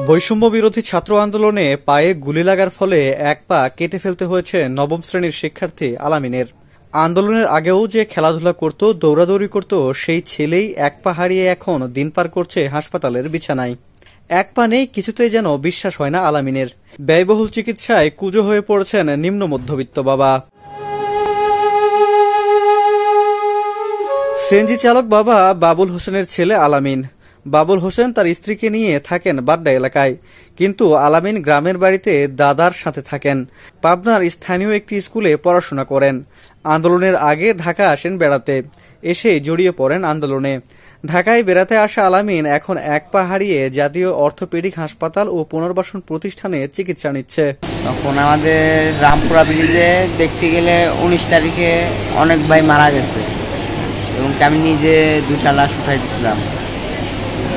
বৈষম্য বিরোধী ছাত্র আন্দোলনে পায়ে গুলি লাগার ফলে এক পা কেটে ফেলতে হয়েছে নবম শ্রেণীর শিক্ষার্থী আলামিনের। আন্দোলনের আগেও যে খেলাধুলা করত, দৌড়াদৌড়ি করত, সেই ছেলেই এক পা হারিয়ে এখন দিন পার করছে হাসপাতালের বিছানায়। এক পা নেই কিছুতেই যেন বিশ্বাস হয় না আলামিনের। ব্যয়বহুল চিকিৎসায় কুঁজো হয়ে পড়েছেন নিম্ন মধ্যবিত্ত বাবা। সিএনজি চালক বাবা বাবুল হোসেনের ছেলে আলামিন। বাবুল হোসেন তার স্ত্রীকে নিয়ে থাকেন বাড্ডা এলাকায়, কিন্তু আলামিন গ্রামের বাড়িতে দাদার সাথে থাকেন। পাবনার স্থানীয় একটি স্কুলে পড়াশোনা করেন। আন্দোলনের আগে ঢাকা আসেন বেড়াতে, এসে জড়িয়ে পড়েন আন্দোলনে। ঢাকায় বেড়াতে আসা আলামিন এখন এক পা হারিয়ে জাতীয় অর্থোপেডিক হাসপাতাল ও পুনর্বাসন প্রতিষ্ঠানে চিকিৎসা নিচ্ছে। তখন আমাদের রামপুরা ব্রিজে দেখতে গেলে 19 তারিখে অনেক ভাই মারা গেছে এবং আমি নিজে 2টা লাশ উঠাই দিয়েছিলাম।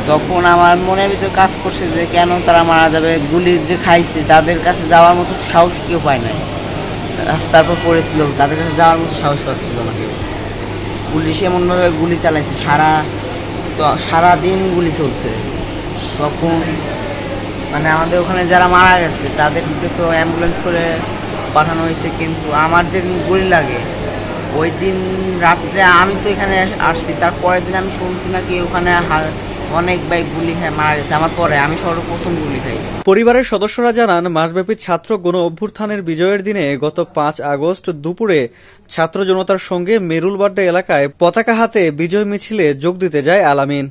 তখন আমার মনের ভিতরে কাজ করছে যে কেন তারা মারা যাবে, গুলি যে খাইছে তাদের কাছে যাওয়ার মতো সাহস কেউ পায় নাই। রাস্তার পর পড়েছিল, তাদের কাছে যাওয়ার মতো সাহস পাচ্ছিল না কেউ। পুলিশ এমনভাবে গুলি চালাইছে, সারাদিন গুলি চলছে। তখন মানে আমাদের ওখানে যারা মারা গেছে তাদেরকে তো অ্যাম্বুলেন্স করে পাঠানো হয়েছে, কিন্তু আমার যেদিন গুলি লাগে ওই দিন রাত্রে আমি তো এখানে আসছি, তারপরের দিন আমি শুনছি নাকি ওখানে অনেক ভাই গুলি খায় মারা গেছে। আমার পরে আমি সর্বপ্রথম গুলি খাই। পরিবারের সদস্যরা জানান, মাসব্যাপী ছাত্র গণ অভ্যুত্থানের বিজয়ের দিনে গত 5 আগস্ট দুপুরে ছাত্র জনতার সঙ্গে মেরুলবাড্ডা এলাকায় পতাকা হাতে বিজয় মিছিলে যোগ দিতে যায় আলামিন।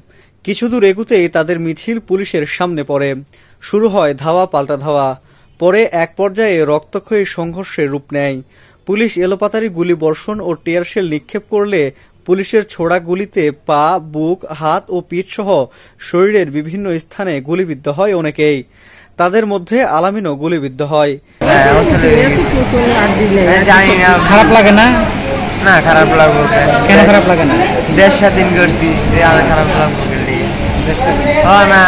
কিছু দূর এগুতেই তাদের মিছিল পুলিশের সামনে পড়ে। শুরু হয় ধাওয়া পাল্টা ধাওয়া। পরে এক পর্যায়ে রক্তক্ষয়ী সংঘর্ষের রূপ নেয়। পুলিশ এলোপাতাড়ি গুলি বর্ষণ ও টিয়ারশেল নিক্ষেপ করলে পুলিশের ছোড়া গুলিতে পা, বুক, হাত ও পিঠ সহ শরীরের বিভিন্ন স্থানে গুলিবিদ্ধ হয় অনেকেই। তাদের মধ্যে আলামিনও গুলিবিদ্ধ হয়। খারাপ লাগে না? না, খারাপ লাগবে কেন খারাপ লাগে না? দেশ স্বাধীন করছি, খারাপ লাগবে না,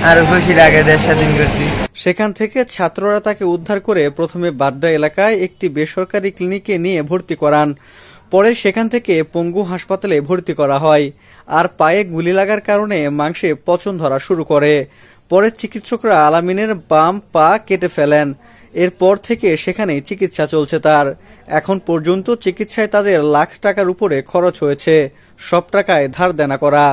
আরো খুশি লাগে দেশ স্বাধীন করছি। সেখান থেকে ছাত্ররা তাকে উদ্ধার করে প্রথমে বাড্ডা এলাকায় একটি বেসরকারি ক্লিনিকে নিয়ে ভর্তি করান। পরে সেখান থেকে পঙ্গু হাসপাতালে ভর্তি করা হয়। আর পায়ে গুলি লাগার কারণে মাংসে পচন ধরা শুরু করে। পরে চিকিৎসকরা আলামিনের বাম পা কেটে ফেলেন। এরপর থেকে সেখানেই চিকিৎসা চলছে তার। এখন পর্যন্ত চিকিৎসায় তাদের লাখ টাকার উপরে খরচ হয়েছে, সব টাকায় ধার দেনা করা।